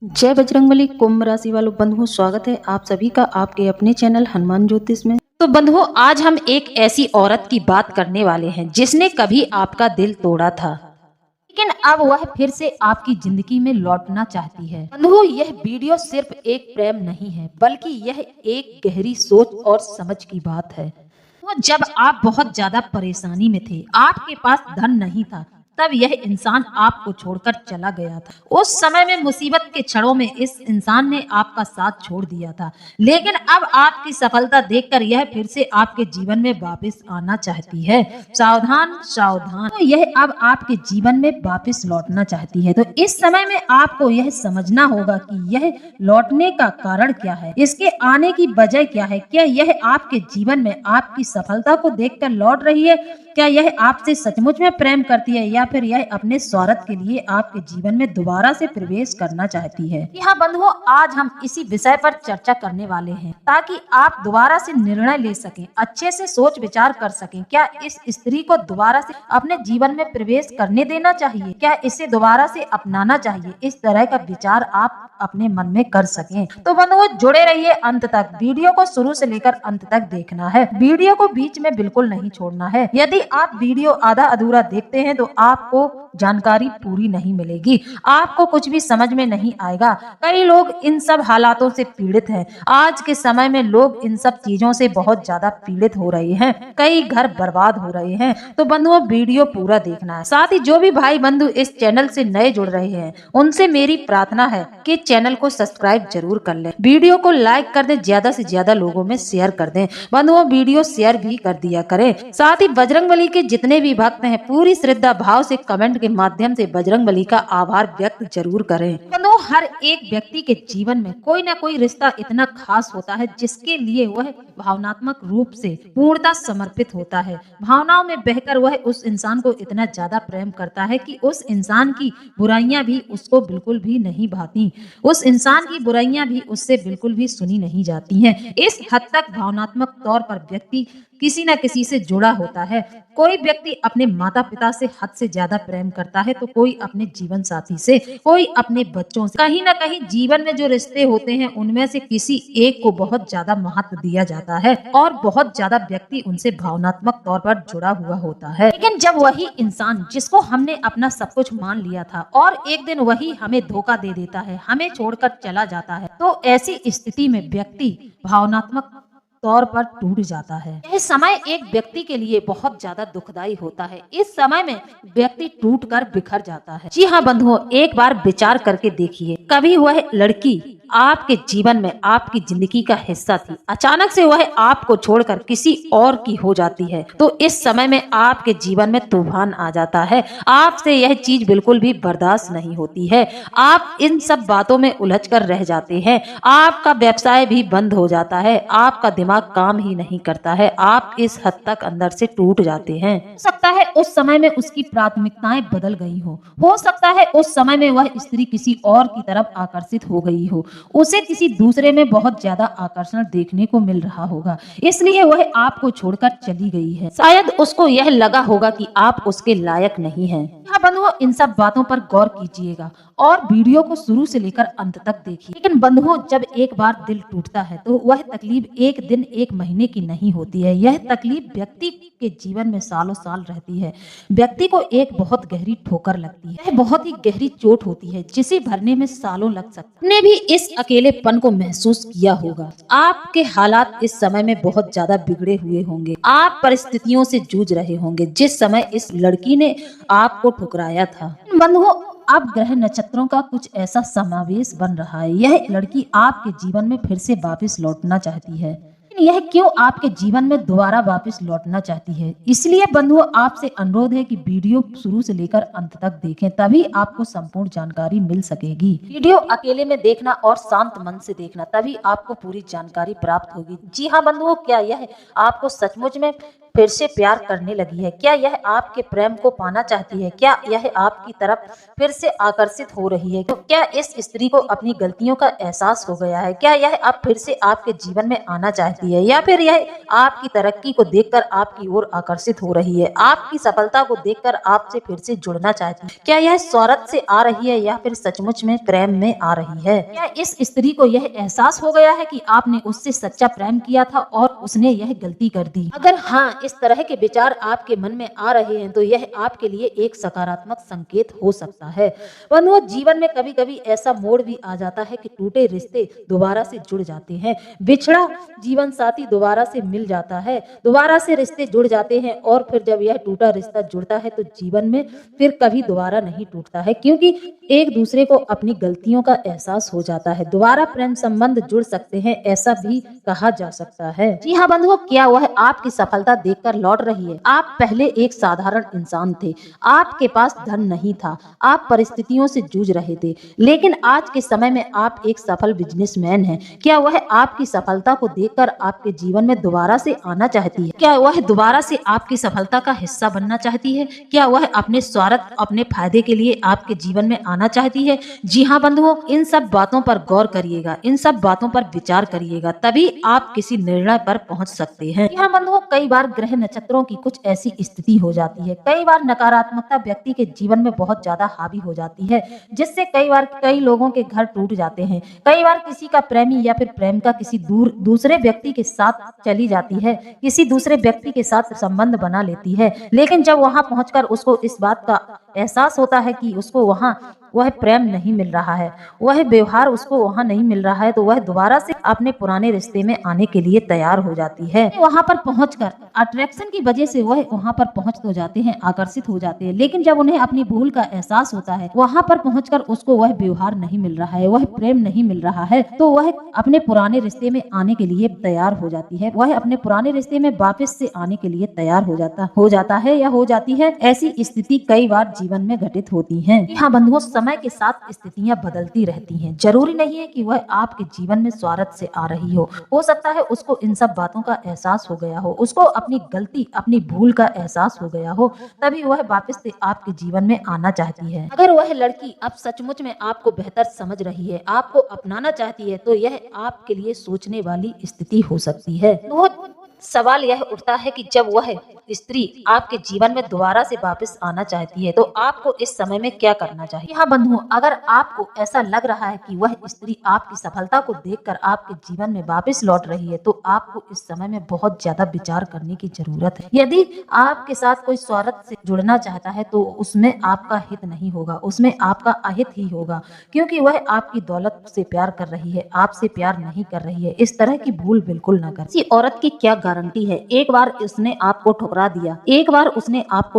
जय बजरंगबली। कुंभ राशि वालों बंधुओं, स्वागत है आप सभी का आपके अपने चैनल हनुमान ज्योतिष में। तो बंधुओं, आज हम एक ऐसी औरत की बात करने वाले हैं जिसने कभी आपका दिल तोड़ा था, लेकिन अब वह फिर से आपकी जिंदगी में लौटना चाहती है। बंधुओं, यह वीडियो सिर्फ एक प्रेम नहीं है, बल्कि यह एक गहरी सोच और समझ की बात है। तो जब आप बहुत ज्यादा परेशानी में थे, आपके पास धन नहीं था, तब यह इंसान आपको छोड़कर चला गया था। उस समय में मुसीबत के क्षणों में इस इंसान ने आपका साथ छोड़ दिया था, लेकिन अब आपकी सफलता देखकर यह फिर से आपके जीवन में वापस आना चाहती है। सावधान सावधान, तो यह अब आपके जीवन में वापस लौटना चाहती है। तो इस समय में आपको यह समझना होगा कि यह लौटने का कारण क्या है, इसके आने की वजह क्या है। क्या यह आपके जीवन में आपकी सफलता को देखकर लौट रही है? क्या यह आपसे सचमुच में प्रेम करती है, या फिर यह अपने स्वार्थ के लिए आपके जीवन में दोबारा से प्रवेश करना चाहती है? यहाँ बंधुओं, आज हम इसी विषय पर चर्चा करने वाले हैं, ताकि आप दोबारा से निर्णय ले सकें, अच्छे से सोच विचार कर सकें। क्या इस स्त्री को दोबारा से अपने जीवन में प्रवेश करने देना चाहिए? क्या इसे दोबारा से अपनाना चाहिए? इस तरह का विचार आप अपने मन में कर सकें। तो बंधुओं, जुड़े रहिए अंत तक। वीडियो को शुरू से लेकर अंत तक देखना है, वीडियो को बीच में बिल्कुल नहीं छोड़ना है। यदि आप वीडियो आधा अधूरा देखते हैं तो आपको जानकारी पूरी नहीं मिलेगी, आपको कुछ भी समझ में नहीं आएगा। कई लोग इन सब हालातों से पीड़ित हैं। आज के समय में लोग इन सब चीजों से बहुत ज्यादा पीड़ित हो रहे हैं, कई घर बर्बाद हो रहे हैं। तो बंधुओं, वीडियो पूरा देखना है। साथ ही जो भी भाई बंधु इस चैनल से नए जुड़ रहे हैं, उनसे मेरी प्रार्थना है कि चैनल को सब्सक्राइब जरूर कर लें, वीडियो को लाइक कर दें, ज्यादा से ज्यादा लोगों में शेयर कर दें। बंधुओं, वीडियो शेयर भी कर दिया करें। साथ ही बजरंगबली के जितने भी भक्त हैं, पूरी श्रद्धा भाव से कमेंट के माध्यम से बजरंगबली का आभार व्यक्त जरूर करें। बंधुओं, हर एक व्यक्ति के जीवन में कोई ना कोई रिश्ता इतना खास होता है जिसके लिए वह भावनात्मक रूप से पूर्णता समर्पित होता है। भावनाओं में बहकर वह उस इंसान को इतना ज्यादा प्रेम करता है कि उस इंसान की बुराइयां भी उसको बिल्कुल भी नहीं भाती, उस इंसान की बुराइयां भी उससे बिल्कुल भी सुनी नहीं जाती हैं। इस हद तक भावनात्मक तौर पर व्यक्ति किसी न किसी से जुड़ा होता है। कोई व्यक्ति अपने माता पिता से हद से ज्यादा प्रेम करता है, तो कोई अपने जीवन साथी से, कोई अपने बच्चों से। कहीं न कहीं जीवन में जो रिश्ते होते हैं, उनमें से किसी एक को बहुत ज्यादा महत्व दिया जाता है और बहुत ज्यादा व्यक्ति उनसे भावनात्मक तौर पर जुड़ा हुआ होता है। लेकिन जब वही इंसान जिसको हमने अपना सब कुछ मान लिया था और एक दिन वही हमें धोखा दे देता है, हमें छोड़कर चला जाता है, तो ऐसी स्थिति में व्यक्ति भावनात्मक तौर पर टूट जाता है। यह समय एक व्यक्ति के लिए बहुत ज्यादा दुखदाई होता है। इस समय में व्यक्ति टूटकर बिखर जाता है। जी हाँ बंधुओं, एक बार विचार करके देखिए, कभी वह लड़की आपके जीवन में आपकी जिंदगी का हिस्सा थी, अचानक से वह आपको छोड़कर किसी और की हो जाती है, तो इस समय में आपके जीवन में तूफान आ जाता है। आपसे यह चीज बिल्कुल भी बर्दाश्त नहीं होती है। आप इन सब बातों में उलझकर रह जाते हैं। आपका व्यवसाय भी बंद हो जाता है, आपका दिमाग काम ही नहीं करता है। आप इस हद तक अंदर से टूट जाते हैं। हो सकता है उस समय में उसकी प्राथमिकताएं बदल गई हो सकता है उस समय में वह स्त्री किसी और की तरफ आकर्षित हो गई हो, उसे किसी दूसरे में बहुत ज्यादा आकर्षण देखने को मिल रहा होगा, इसलिए वह आपको छोड़कर चली गई है। शायद उसको यह लगा होगा कि आप उसके लायक नहीं हैं। हाँ बंधुओं, इन सब बातों पर गौर कीजिएगा और वीडियो को शुरू से लेकर अंत तक देखिए। लेकिन बंधुओं, जब एक बार दिल टूटता है तो वह तकलीफ एक दिन एक महीने की नहीं होती है। यह तकलीफ व्यक्ति के जीवन में सालों साल रहती है। व्यक्ति को एक बहुत गहरी ठोकर लगती है, यह बहुत ही गहरी चोट होती है जिसे भरने में सालों लग सकते हैं। ने भी इस अकेलेपन को महसूस किया होगा। आपके हालात इस समय में बहुत ज्यादा बिगड़े हुए होंगे, आप परिस्थितियों से जूझ रहे होंगे जिस समय इस लड़की ने आपको ठुकराया था। बंधुओं, अब ग्रह नक्षत्रों का कुछ ऐसा समावेश बन रहा है। यह लड़की आपके जीवन में फिर से वापस लौटना चाहती है। यह क्यों आपके जीवन में दोबारा वापस लौटना चाहती है? इसलिए बंधुओं, आपसे अनुरोध है कि वीडियो शुरू से लेकर अंत तक देखें, तभी आपको संपूर्ण जानकारी मिल सकेगी। वीडियो अकेले में देखना और शांत मन से देखना, तभी आपको पूरी जानकारी प्राप्त होगी। जी हाँ बंधुओं, क्या यह आपको सचमुच में फिर से प्यार करने लगी है? क्या यह आपके प्रेम को पाना चाहती है? क्या यह आपकी तरफ फिर से आकर्षित हो रही है? तो क्या इस स्त्री को अपनी गलतियों का एहसास हो गया है? क्या यह अब फिर से आपके जीवन में आना चाहती चाहती है, या फिर यह आपकी तरक्की को देखकर आपकी ओर आकर्षित हो रही है, आपकी सफलता को देखकर आपसे फिर से जुड़ना चाहती है। क्या यह स्वार्थ से आ रही है या फिर सचमुच में प्रेम में आ रही है? क्या इस स्त्री को यह एहसास हो गया है कि आपने उससे सच्चा प्रेम किया था और उसने यह गलती कर दी? अगर हाँ, इस तरह के विचार आपके मन में आ रहे हैं तो यह आपके लिए एक सकारात्मक संकेत हो सकता है। बंधुओं, जीवन में कभी कभी ऐसा मोड़ भी आ जाता है कि टूटे रिश्ते दोबारा से जुड़ जाते हैं, बिछड़ा जीवन साथी दोबारा से मिल जाता है, दोबारा से रिश्ते जुड़ जाते हैं, और फिर जब यह टूटा रिश्ता जुड़ता है तो जीवन में फिर कभी दोबारा नहीं टूटता है, क्योंकि एक दूसरे को अपनी गलतियों का एहसास हो जाता है। दोबारा प्रेम संबंध जुड़ सकते हैं, ऐसा भी कहा जा सकता है। जी हाँ बंधुओं, क्या वह आपकी सफलता देखकर लौट रही है? आप पहले एक साधारण इंसान थे, आपके पास धन नहीं था, आप परिस्थितियों से जूझ रहे थे, लेकिन आज के समय में आप एक सफल बिजनेसमैन हैं। क्या वह आपकी सफलता को देखकर आपके जीवन में दोबारा से आना चाहती है? क्या वह दोबारा से आपकी सफलता का हिस्सा बनना चाहती है? क्या वह अपने स्वार्थ, अपने फायदे के लिए आपके जीवन में आना चाहती है? जी हाँ बंधुओं, इन सब बातों पर गौर करिएगा, इन सब बातों पर विचार करिएगा, तभी आप किसी निर्णय पर पहुंच सकते हैं। जी हाँ बंधुओं, कई बार ग्रह नक्षत्रों की कुछ ऐसी स्थिति हो जाती है, कई बार नकारात्मकता व्यक्ति के जीवन में बहुत ज्यादा हावी हो जाती है, जिससे कई बार कई लोगों के घर टूट जाते हैं। कई बार किसी का प्रेमी या फिर प्रेम का किसी दूसरे व्यक्ति के साथ चली जाती है, किसी दूसरे व्यक्ति के साथ संबंध बना लेती है, लेकिन जब वहां पहुंचकर उसको इस बात का एहसास होता है कि उसको वहां वह प्रेम नहीं मिल रहा है, वह व्यवहार उसको वहां नहीं मिल रहा है, तो वह दोबारा से अपने पुराने रिश्ते में आने के लिए तैयार हो जाती है। वहां पर पहुंचकर अट्रैक्शन की वजह से वह वहां पर पहुंच तो जाते हैं, आकर्षित हो जाते हैं, लेकिन जब उन्हें अपनी भूल का एहसास होता है, वहां पर पहुंचकर उसको वह व्यवहार नहीं मिल रहा है, वह प्रेम नहीं मिल रहा है, तो वह अपने पुराने रिश्ते में आने के लिए तैयार हो जाती है, वह अपने पुराने रिश्ते में वापस से आने के लिए तैयार हो जाता है या हो जाती है। ऐसी स्थिति कई बार जीवन में घटित होती है। हाँ बंधुओं, समय के साथ स्थितियां बदलती रहती हैं, जरूरी नहीं है कि वह आपके जीवन में स्वार्थ से आ रही हो सकता है उसको इन सब बातों का एहसास हो गया हो, उसको अपनी गलती, अपनी भूल का एहसास हो गया हो, तभी वह वापस से आपके जीवन में आना चाहती है। अगर वह लड़की अब सचमुच में आपको बेहतर समझ रही है, आपको अपनाना चाहती है, तो यह आपके लिए सोचने वाली स्थिति हो सकती है। सवाल यह उठता है कि जब वह स्त्री आपके जीवन में दोबारा से वापस आना चाहती है, तो आपको इस समय में क्या करना चाहिए? हाँ बंधुओं, अगर आपको ऐसा लग रहा है कि वह स्त्री आपकी सफलता को देखकर आपके जीवन में वापस लौट रही है, तो आपको इस समय में बहुत ज्यादा विचार करने की जरूरत है। यदि आपके साथ कोई स्वार्थ से जुड़ना चाहता है, तो उसमें आपका हित नहीं होगा, उसमें आपका अहित ही होगा, क्योंकि वह आपकी दौलत से प्यार कर रही है, आपसे प्यार नहीं कर रही है। इस तरह की भूल बिल्कुल न करें। किसी औरत की क्या गारंटी है, एक बार उसने आपको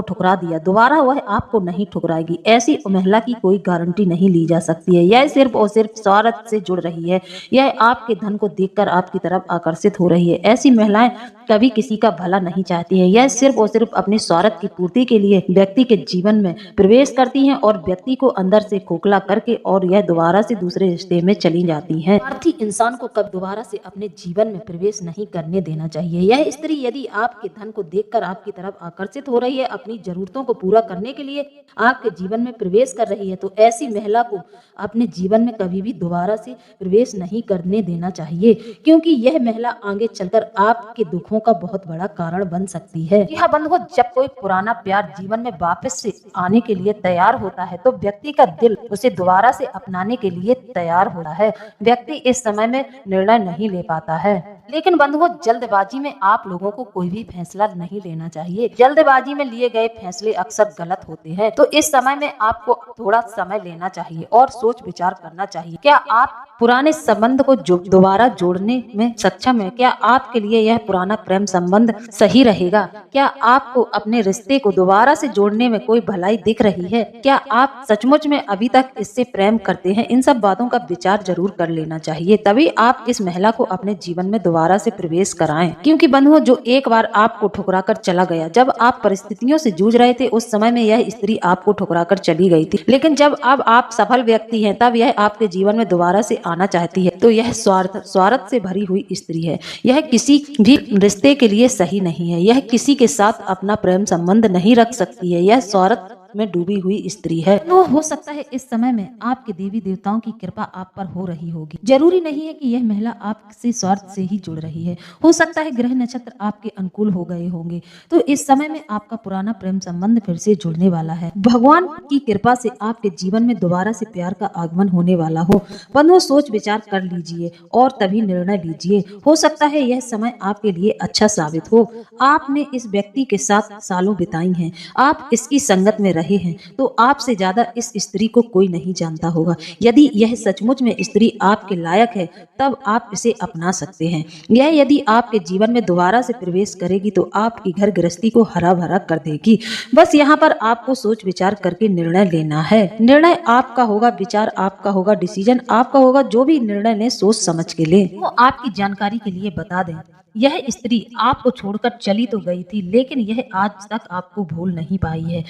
ठुकरा दिया, दोबारा वह आपको नहीं ठुकराएगी। ऐसी महिला की कोई गारंटी नहीं ली जा सकती है। यह सिर्फ और सिर्फ स्वार्थ से जुड़ रही है, यह आपके धन को देखकर आपकी तरफ आकर्षित हो रही है। ऐसी महिलाएं कभी किसी का भला नहीं चाहती है, यह सिर्फ और सिर्फ अपने स्वार्थ की पूर्ति के लिए व्यक्ति के जीवन में प्रवेश करती हैं और व्यक्ति को अंदर से खोखला करके और यह दोबारा से दूसरे रिश्ते में चली जाती हैं। स्वार्थी इंसान को कब दोबारा से अपने जीवन में प्रवेश नहीं करने देना चाहिए। यह स्त्री यदि आपके धन को देखकर आपकी तरफ आकर्षित हो रही है, अपनी जरूरतों को पूरा करने के लिए आपके जीवन में प्रवेश कर रही है, तो ऐसी महिला को अपने जीवन में कभी भी दोबारा से प्रवेश नहीं करने देना चाहिए, क्योंकि यह महिला आगे चलकर आपके दुखों का बहुत बड़ा कारण बन सकती है। यह बंधुओं, जब कोई पुराना प्यार जीवन में वापस से आने के लिए तैयार होता है, तो व्यक्ति का दिल उसे दोबारा से अपनाने के लिए तैयार होता है। व्यक्ति इस समय में निर्णय नहीं ले पाता है, लेकिन बंधुओं, जल्दबाजी में आप लोगों को कोई भी फैसला नहीं लेना चाहिए। जल्दबाजी में लिए गए फैसले अक्सर गलत होते हैं, तो इस समय में आपको थोड़ा समय लेना चाहिए और सोच विचार करना चाहिए। क्या आप पुराने संबंध को दोबारा जोड़ने में सक्षम है? क्या आपके लिए यह पुराना प्रेम संबंध सही रहेगा? क्या आपको अपने रिश्ते को दोबारा से जोड़ने में कोई भलाई दिख रही है? क्या आप सचमुच में अभी तक इससे प्रेम करते हैं? इन सब बातों का विचार जरूर कर लेना चाहिए, तभी आप इस महिला को अपने जीवन में दोबारा से प्रवेश कराएं। क्योंकि बंधुओं, जो एक बार आपको ठुकरा कर चला गया, जब आप परिस्थितियों से जूझ रहे थे, उस समय में यह स्त्री आपको ठुकरा कर चली गई थी, लेकिन जब अब आप सफल व्यक्ति हैं, तब यह आपके जीवन में दोबारा से आना चाहती है। तो यह स्वार्थ से भरी हुई स्त्री है। यह किसी भी रिश्ते के लिए सही नहीं है। यह किसी के साथ अपना प्रेम संबंध नहीं रख सकती है। यह स्वार्थ में डूबी हुई स्त्री है। तो हो सकता है इस समय में आपके देवी देवताओं की कृपा आप पर हो रही होगी। जरूरी नहीं है कि यह महिला आपसे स्वार्थ से ही जुड़ रही है। हो सकता है ग्रह नक्षत्र आपके अनुकूल हो गए होंगे, तो इस समय में आपका पुराना प्रेम संबंध फिर से जुड़ने वाला है। भगवान की कृपा से आपके जीवन में दोबारा से प्यार का आगमन होने वाला हो। बंधुओं, सोच विचार कर लीजिए और तभी निर्णय लीजिए। हो सकता है यह समय आपके लिए अच्छा साबित हो। आपने इस व्यक्ति के साथ सालों बिताई हैं, आप इसकी संगत में रहे हैं, तो आपसे ज्यादा इस स्त्री को कोई नहीं जानता होगा। यदि यह सचमुच में स्त्री आपके लायक है, तब आप इसे अपना सकते हैं। यह यदि आपके जीवन में दोबारा से प्रवेश करेगी तो आपकी घर गृहस्थी को हरा भरा कर देगी। बस यहाँ पर आपको सोच विचार करके निर्णय लेना है। निर्णय आपका होगा, विचार आपका होगा, डिसीजन आपका होगा। जो भी निर्णय लें सोच समझ के लें। वो आपकी जानकारी के लिए बता दें, यह स्त्री आपको छोड़कर चली तो गई थी, लेकिन यह आज तक आपको भूल नहीं पाई है।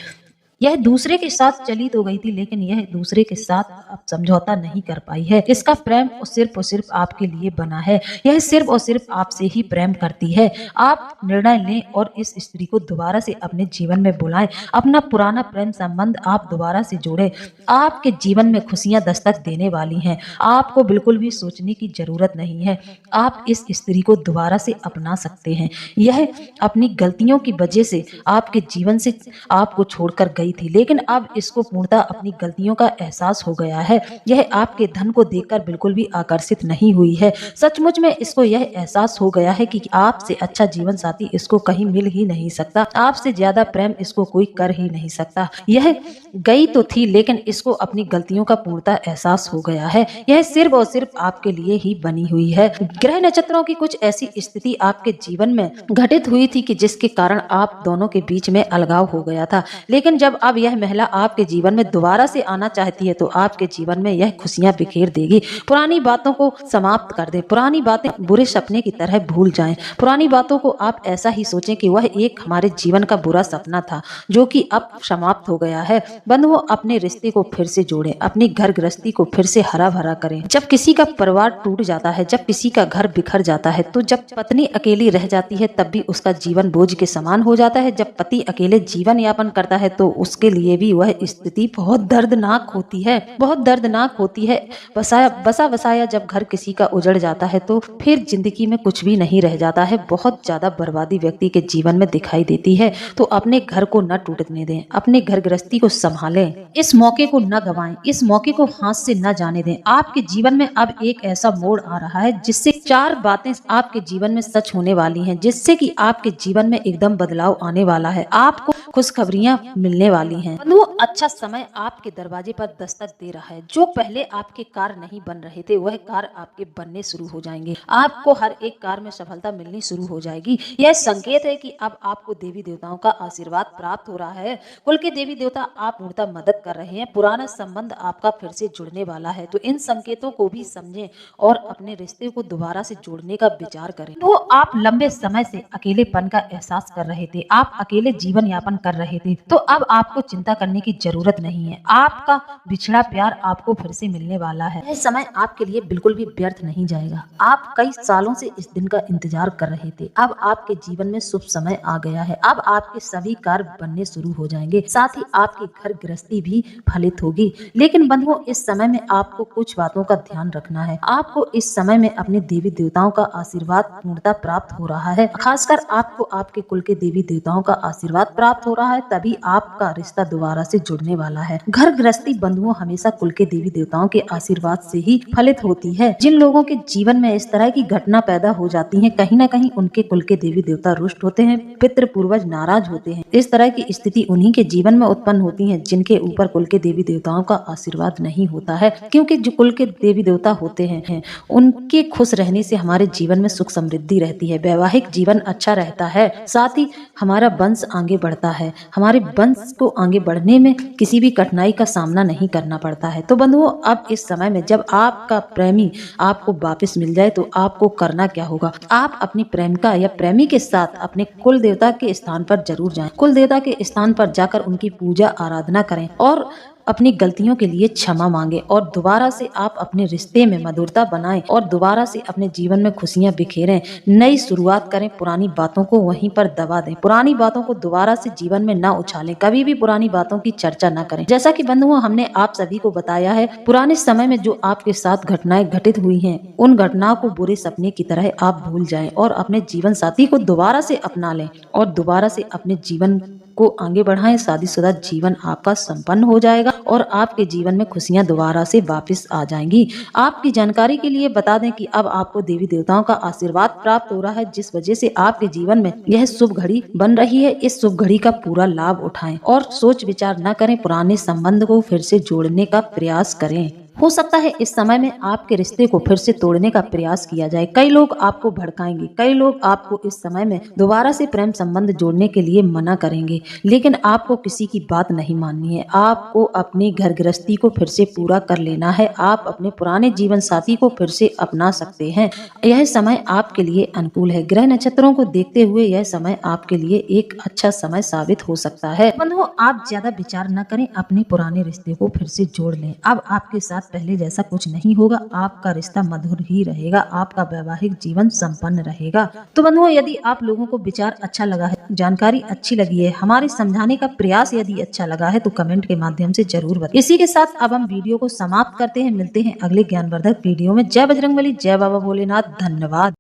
यह दूसरे के साथ चली तो गई थी, लेकिन यह दूसरे के साथ अब समझौता नहीं कर पाई है। इसका प्रेम और सिर्फ आपके लिए बना है। यह सिर्फ और सिर्फ आपसे ही प्रेम करती है। आप निर्णय लें और इस स्त्री को दोबारा से अपने जीवन में बुलाएं। अपना पुराना प्रेम संबंध आप दोबारा से जोड़ें। आपके जीवन में खुशियां दस्तक देने वाली हैं। आपको बिल्कुल भी सोचने की जरूरत नहीं है। आप इस स्त्री को दोबारा से अपना सकते हैं। यह अपनी गलतियों की वजह से आपके जीवन से आपको छोड़कर गई थी, लेकिन अब इसको पूर्णतः अपनी गलतियों का एहसास हो गया है। यह आपके धन को देखकर बिल्कुल भी आकर्षित नहीं हुई है। सचमुच में इसको यह एहसास हो गया है कि आपसे अच्छा जीवन साथी इसको कहीं मिल ही नहीं सकता। आपसे ज्यादा प्रेम इसको कोई कर ही नहीं सकता। यह गई तो थी, लेकिन इसको अपनी गलतियों का पूर्णतः एहसास हो गया है। यह सिर्फ और सिर्फ आपके लिए ही बनी हुई है। ग्रह नक्षत्रों की कुछ ऐसी स्थिति आपके जीवन में घटित हुई थी कि जिसके कारण आप दोनों के बीच में अलगाव हो गया था, लेकिन जब अब यह महिला आपके जीवन में दोबारा से आना चाहती है तो आपके जीवन में यह खुशियां बिखेर देगी। पुरानी बातों को समाप्त कर दे। पुरानी बातें बुरे सपने की तरह भूल जाएं। पुरानी बातों को आप ऐसा ही सोचें कि वह एक हमारे जीवन का बुरा सपना था जो कि अब समाप्त हो गया है। बंधुओं, अपने रिश्ते को फिर से जोड़ें, अपनी घर गृहस्थी को फिर से हरा भरा करें। जब किसी का परिवार टूट जाता है, जब किसी का घर बिखर जाता है, तो जब पत्नी अकेली रह जाती है तब भी उसका जीवन बोझ के समान हो जाता है। जब पति अकेले जीवन यापन करता है तो उसके लिए भी वह स्थिति बहुत दर्दनाक होती है, बहुत दर्दनाक होती है। बसा बसाया जब घर किसी का उजड़ जाता है तो फिर जिंदगी में कुछ भी नहीं रह जाता है। बहुत ज्यादा बर्बादी व्यक्ति के जीवन में दिखाई देती है। तो अपने घर को न टूटने दें, अपने घर गृहस्थी को संभालें। इस मौके को न गवाएं, इस मौके को हाथ से न जाने दें। आपके जीवन में अब एक ऐसा मोड़ आ रहा है जिससे 4 बातें आपके जीवन में सच होने वाली हैं, जिससे कि आपके जीवन में एकदम बदलाव आने वाला है। आपको खुशखबरियां मिलने वाली हैं। वो अच्छा समय आपके दरवाजे पर दस्तक दे रहा है। जो पहले आपके कार्य नहीं बन रहे थे वह कार्य आपके बनने शुरू हो जाएंगे। आपको हर एक कार्य में सफलता मिलनी शुरू हो जाएगी। यह संकेत है कि अब आपको देवी देवताओं का आशीर्वाद प्राप्त हो रहा है। कुल के देवी देवता आप पूर्णतः मदद कर रहे हैं। पुराना संबंध आपका फिर से जुड़ने वाला है। तो इन संकेतों को भी समझें और अपने रिश्ते को दोबारा से जोड़ने का विचार करें। तो आप लंबे समय से अकेलेपन का एहसास कर रहे थे, आप अकेले जीवन यापन कर रहे थे, तो अब आपको चिंता करने की जरूरत नहीं है। आपका बिछड़ा प्यार आपको फिर से मिलने वाला है। यह समय आपके लिए बिल्कुल भी व्यर्थ नहीं जाएगा। आप कई सालों से इस दिन का इंतजार कर रहे थे। अब आपके जीवन में शुभ समय आ गया है। अब आपके सभी कार्य बनने शुरू हो जाएंगे, साथ ही आपकी घर गृहस्थी भी फलित होगी। लेकिन बंधुओं, इस समय में आपको कुछ बातों का ध्यान रखना है। आपको इस समय में अपने देवी देवताओं का आशीर्वाद पूर्णतः प्राप्त हो रहा है। खासकर आपको आपके कुल के देवी देवताओं का आशीर्वाद प्राप्त हो रहा है, तभी आपका रिश्ता दोबारा से जुड़ने वाला है। घर गृहस्थी बंधुओं हमेशा कुल के देवी देवताओं के आशीर्वाद से ही फलित होती है। जिन लोगों के जीवन में इस तरह की घटना पैदा हो जाती है, कहीं न कहीं उनके कुल के देवी देवता रुष्ट होते हैं, पितृ पूर्वज नाराज होते हैं। इस तरह की स्थिति उन्हीं के जीवन में उत्पन्न होती है जिनके ऊपर कुल के देवी देवताओं का आशीर्वाद नहीं होता है। क्योंकि जो कुल के देवी देवता होते हैं उनके खुश रहने से हमारे जीवन में सुख समृद्धि रहती है, वैवाहिक जीवन अच्छा रहता है, साथ ही हमारा वंश आगे बढ़ता है। हमारे वंश को आगे बढ़ने में किसी भी कठिनाई का सामना नहीं करना पड़ता है। तो बंधुओं, अब इस समय में जब आपका प्रेमी आपको वापस मिल जाए तो आपको करना क्या होगा? आप अपनी प्रेमिका या प्रेमी के साथ अपने कुल देवता के स्थान पर जरूर जाएं। कुल देवता के स्थान पर जाकर उनकी पूजा आराधना करें और अपनी गलतियों के लिए क्षमा मांगे और दोबारा से आप अपने रिश्ते में मधुरता बनाएं और दोबारा से अपने जीवन में खुशियां बिखेरें, नई शुरुआत करें। पुरानी बातों को वहीं पर दबा दें, पुरानी बातों को दोबारा से जीवन में न उछालें, कभी भी पुरानी बातों की चर्चा न करें। जैसा कि बंधुओं हमने आप सभी को बताया है, पुराने समय में जो आपके साथ घटनाएं घटित हुई हैं, उन घटनाओं को बुरे सपने की तरह आप भूल जाएं और अपने जीवन साथी को दोबारा से अपना लें और दोबारा से अपने जीवन को आगे बढ़ाएं। शादीशुदा जीवन आपका संपन्न हो जाएगा और आपके जीवन में खुशियां दोबारा से वापस आ जाएंगी। आपकी जानकारी के लिए बता दें कि अब आपको देवी देवताओं का आशीर्वाद प्राप्त हो रहा है, जिस वजह से आपके जीवन में यह शुभ घड़ी बन रही है। इस शुभ घड़ी का पूरा लाभ उठाएं और सोच विचार न करें, पुराने संबंध को फिर से जोड़ने का प्रयास करें। हो सकता है इस समय में आपके रिश्ते को फिर से तोड़ने का प्रयास किया जाए। कई लोग आपको भड़काएंगे, कई लोग आपको इस समय में दोबारा से प्रेम संबंध जोड़ने के लिए मना करेंगे, लेकिन आपको किसी की बात नहीं माननी है। आपको अपनी घर गृहस्थी को फिर से पूरा कर लेना है। आप अपने पुराने जीवन साथी को फिर से अपना सकते हैं। यह समय आपके लिए अनुकूल है। ग्रह नक्षत्रों को देखते हुए यह समय आपके लिए एक अच्छा समय साबित हो सकता है। बंधुओं, आप ज्यादा विचार न करें, अपने पुराने रिश्ते को फिर से जोड़ लें। अब आपके साथ पहले जैसा कुछ नहीं होगा, आपका रिश्ता मधुर ही रहेगा, आपका वैवाहिक जीवन संपन्न रहेगा। तो बंधुओं, यदि आप लोगों को विचार अच्छा लगा है, जानकारी अच्छी लगी है, हमारे समझाने का प्रयास यदि अच्छा लगा है, तो कमेंट के माध्यम से जरूर बताएं। इसी के साथ अब हम वीडियो को समाप्त करते हैं। मिलते हैं अगले ज्ञानवर्धक वीडियो में। जय बजरंगबली, जय बाबा भोलेनाथ। धन्यवाद।